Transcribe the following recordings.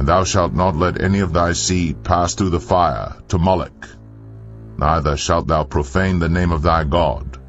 thou shalt not let any of thy seed pass through the fire to Moloch, neither shalt thou profane the name of thy God.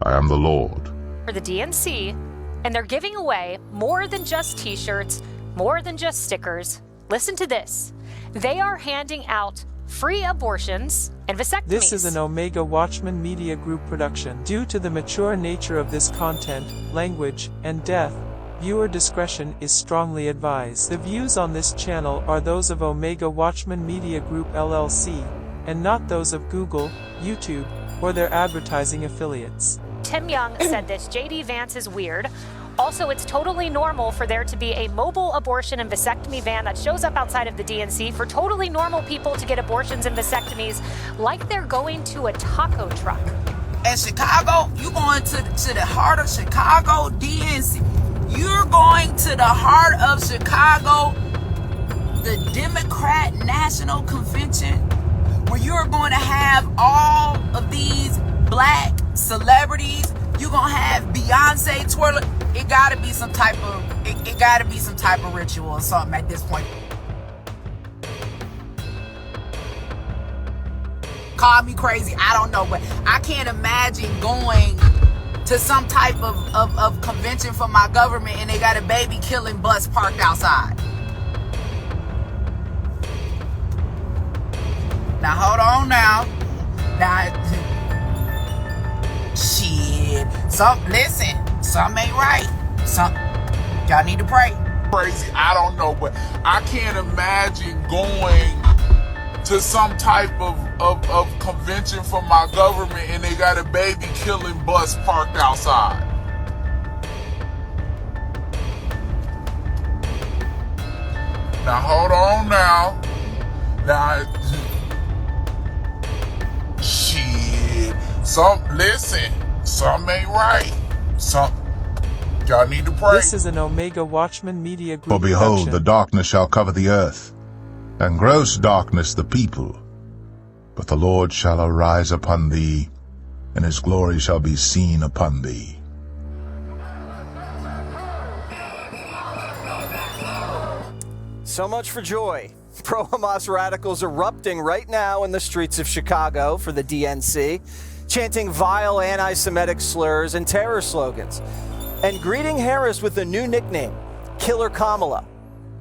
I am the Lord. For the DNC, and they're giving away more than just t-shirts, more than just stickers. Listen to this. They are handing out free abortions and vasectomies. This is an Omega Watchman Media Group production. Due to the mature nature of this content, language, and death, viewer discretion is strongly advised. The views on this channel are those of Omega Watchman Media Group LLC, and not those of Google, YouTube, or their advertising affiliates. Tim Young said this. J.D. Vance is weird. Also, it's totally normal for there to be a mobile abortion and vasectomy van that shows up outside of the DNC for totally normal people to get abortions and vasectomies like they're going to a taco truck. In Chicago, you're going to the heart of Chicago, DNC. You're going to the heart of Chicago, the Democrat National Convention, where you're going to have all of these black celebrities. You're going to have Beyonce twirling. It gotta be some type of it gotta be some type of ritual or something at this point. Call me crazy, I don't know, but I can't imagine going to some type of convention for my government and they got a baby killing bus parked outside. Now hold on now. Shit. Listen. Something ain't right. Y'all need to pray. Crazy, I don't know, but I can't imagine going to some type of convention for my government and they got a baby killing bus parked outside. Now hold on now. Shit. Something ain't right. Y'all need to pray. This is an Omega Watchman Media Group For behold, production. the darkness shall cover the earth, and gross darkness the people. But the Lord shall arise upon thee, and his glory shall be seen upon thee. So much for joy. Pro-Hamas radicals erupting right now in the streets of Chicago for the DNC, chanting vile anti-Semitic slurs and terror slogans, and greeting Harris with a new nickname, Killer Kamala.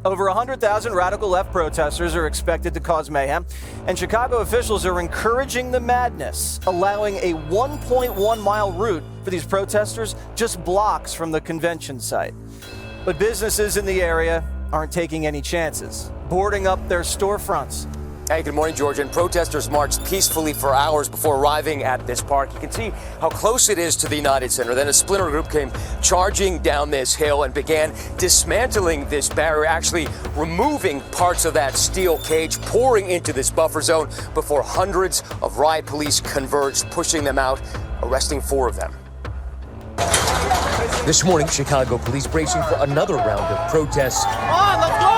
Over 100,000 radical left protesters are expected to cause mayhem, and Chicago officials are encouraging the madness, allowing a 1.1-mile route for these protesters just blocks from the convention site. But businesses in the area aren't taking any chances, boarding up their storefronts. Hey, good morning, Georgia. And protesters marched peacefully for hours before arriving at this park. You can see how close it is to the United Center. Then a splinter group came charging down this hill and began dismantling this barrier, actually removing parts of that steel cage, pouring into this buffer zone before hundreds of riot police converged, pushing them out, arresting 4 of them. This morning, Chicago police bracing for another round of protests. Come on, let's go!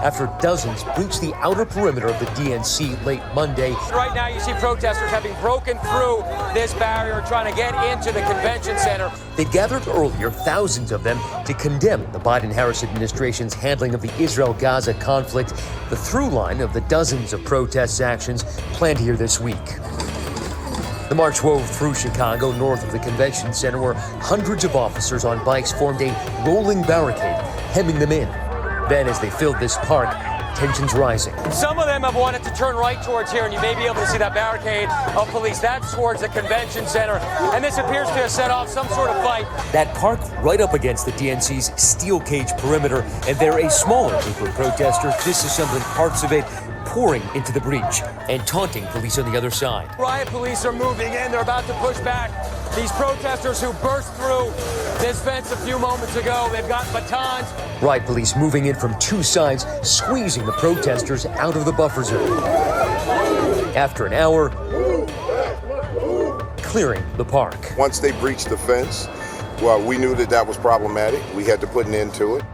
After dozens breached the outer perimeter of the DNC late Monday. Right now, you see protesters having broken through this barrier, trying to get into the convention center. They gathered earlier, thousands of them, to condemn the Biden-Harris administration's handling of the Israel-Gaza conflict, the through line of the dozens of protest actions planned here this week. The march wove through Chicago, north of the convention center, where hundreds of officers on bikes formed a rolling barricade, hemming them in. Then, as they filled this park, tensions rising. Some of them have wanted to turn right towards here, and you may be able to see that barricade of police. That's towards the convention center, and this appears to have set off some sort of fight. That park right up against the DNC's steel cage perimeter, and there a smaller group of protesters disassembling parts of it, pouring into the breach and taunting police on the other side. Riot police are moving in. They're about to push back these protesters who burst through this fence a few moments ago. They've got batons. Riot police moving in from 2 sides, squeezing the protesters out of the buffer zone. After an hour, clearing the park. Once they breached the fence, well, we knew that was problematic. We had to put an end to it.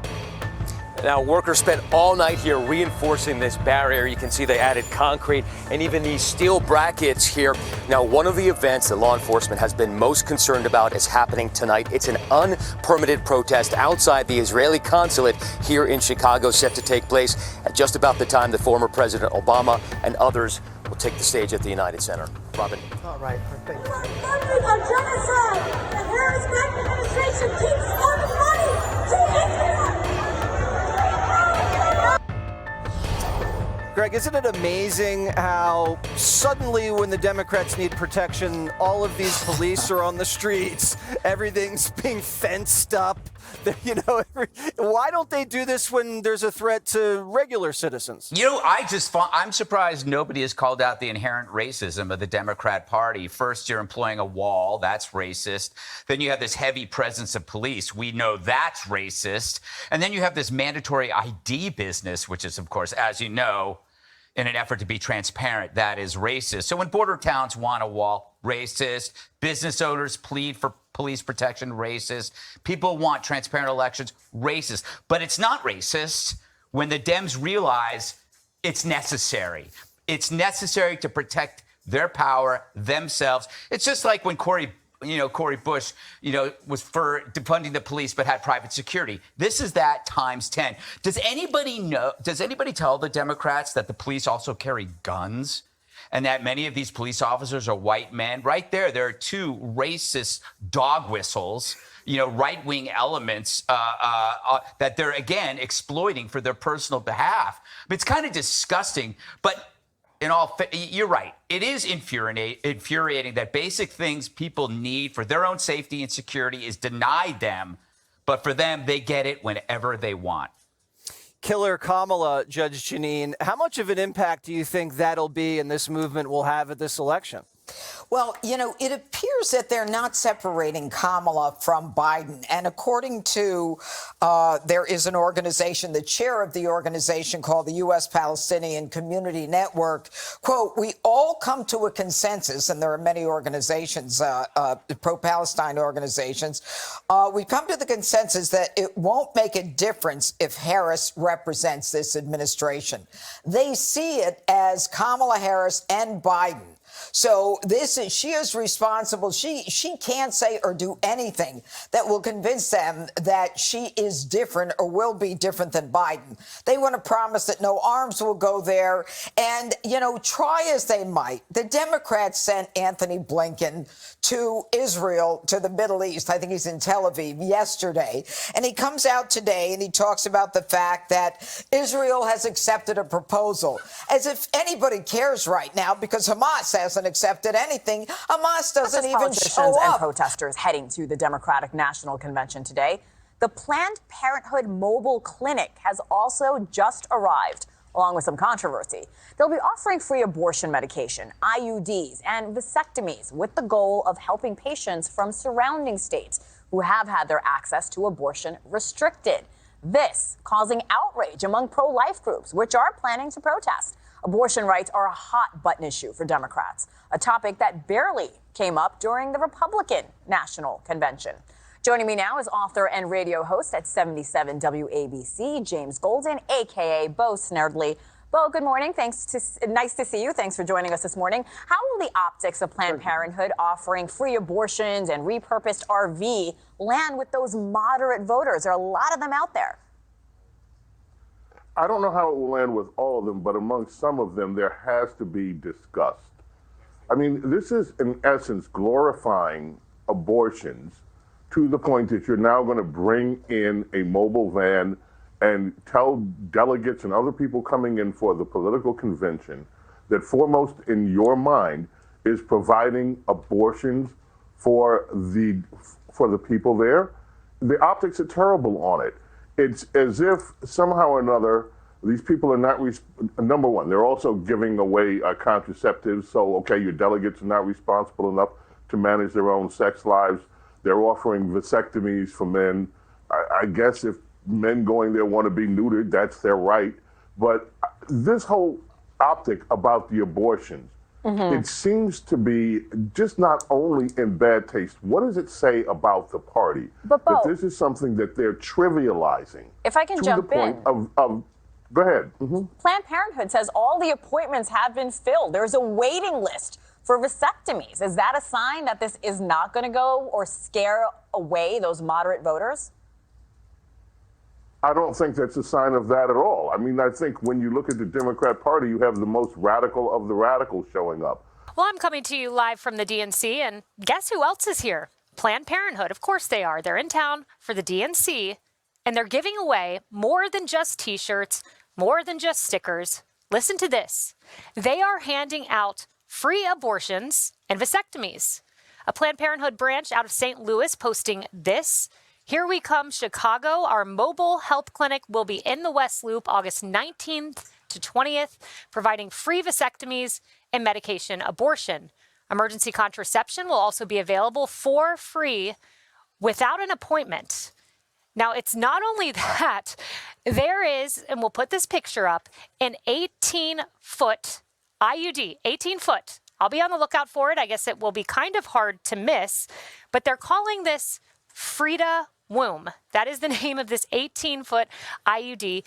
Now, workers spent all night here reinforcing this barrier. You can see they added concrete and even these steel brackets here. Now, one of the events that law enforcement has been most concerned about is happening tonight. It's an unpermitted protest outside the Israeli consulate here in Chicago, set to take place at just about the time that former President Obama and others will take the stage at the United Center. Robin. All right. Thank you. We're funding a genocide. The Harris-Biden administration keeps sending money to Israel. Greg, isn't it amazing how suddenly when the Democrats need protection, all of these police are on the streets, everything's being fenced up. Why don't they do this when there's a threat to regular citizens? I'm surprised nobody has called out the inherent racism of the Democrat Party. First, you're employing a wall. That's racist. Then you have this heavy presence of police. We know that's racist. And then you have this mandatory ID business, which is, of course, as you know, in an effort to be transparent, that is racist. So when border towns want a wall, racist. Business owners plead for police protection, racist. People want transparent elections, racist. But it's not racist when the Dems realize it's necessary. It's necessary to protect their power, themselves. It's just like when Cory Bush, was for defunding the police but had private security. This is that times 10. Does anybody tell the Democrats that the police also carry guns and that many of these police officers are white men? Right there are two racist dog whistles, right-wing elements that they're, again, exploiting for their personal behalf. It's kind of disgusting, but you're right. It is infuriating that basic things people need for their own safety and security is denied them. But for them, they get it whenever they want. Killer Kamala, Judge Janine, how much of an impact do you think that'll be and this movement will have at this election? Well, it appears that they're not separating Kamala from Biden. And according to, there is an organization, the chair of the organization called the U.S. Palestinian Community Network, quote, "We all come to a consensus," and there are many organizations, pro-Palestine organizations, "we come to the consensus that it won't make a difference if Harris represents this administration. They see it as Kamala Harris and Biden. So she is responsible. She can't say or do anything that will convince them that she is different or will be different than Biden. They want to promise that no arms will go there. And, try as they might, the Democrats sent Anthony Blinken to Israel, to the Middle East. I think he's in Tel Aviv yesterday. And he comes out today and he talks about the fact that Israel has accepted a proposal, as if anybody cares right now, because Hamas hasn't accepted anything. Hamas doesn't even show up. And protesters heading to the Democratic National Convention today. The Planned Parenthood mobile clinic has also just arrived, along with some controversy. They'll be offering free abortion medication, IUDs, and vasectomies with the goal of helping patients from surrounding states who have had their access to abortion restricted. This causing outrage among pro-life groups, which are planning to protest. Abortion rights are a hot-button issue for Democrats, a topic that barely came up during the Republican National Convention. Joining me now is author and radio host at 77 WABC, James Golden, a.k.a. Bo Snerdley. Bo, good morning. Nice to see you. Thanks for joining us this morning. How will the optics of Planned Parenthood offering free abortions and repurposed RV land with those moderate voters? There are a lot of them out there. I don't know how it will land with all of them, but among some of them, there has to be disgust. I mean, this is, in essence, glorifying abortions to the point that you're now going to bring in a mobile van and tell delegates and other people coming in for the political convention that foremost in your mind is providing abortions for the people there. The optics are terrible on it. It's as if somehow or another these people are not, number one, they're also giving away contraceptives. So, okay, your delegates are not responsible enough to manage their own sex lives. They're offering vasectomies for men. I guess if men going there want to be neutered, that's their right. But this whole optic about the abortions It seems to be just not only in bad taste. What does it say about the party But that this is something that they're trivializing? If I can to jump the point in. of go ahead. Planned Parenthood says all the appointments have been filled. There's a waiting list for vasectomies. Is that a sign that this is not going to go or scare away those moderate voters? I don't think that's a sign of that at all. I mean, I think when you look at the Democrat Party, you have the most radical of the radicals showing up. Well, I'm coming to you live from the DNC, and guess who else is here? Planned Parenthood. Of course they are. They're in town for the DNC, and they're giving away more than just T-shirts, more than just stickers. Listen to this. They are handing out free abortions and vasectomies. A Planned Parenthood branch out of St. Louis posting this. Here we come, Chicago. Our mobile health clinic will be in the West Loop August 19th to 20th, providing free vasectomies and medication abortion. Emergency contraception will also be available for free without an appointment. Now, it's not only that, there is, and we'll put this picture up, an 18-foot IUD, 18 foot. I'll be on the lookout for it. I guess it will be kind of hard to miss, but they're calling this Frida Womb. That is the name of this 18-foot IUD.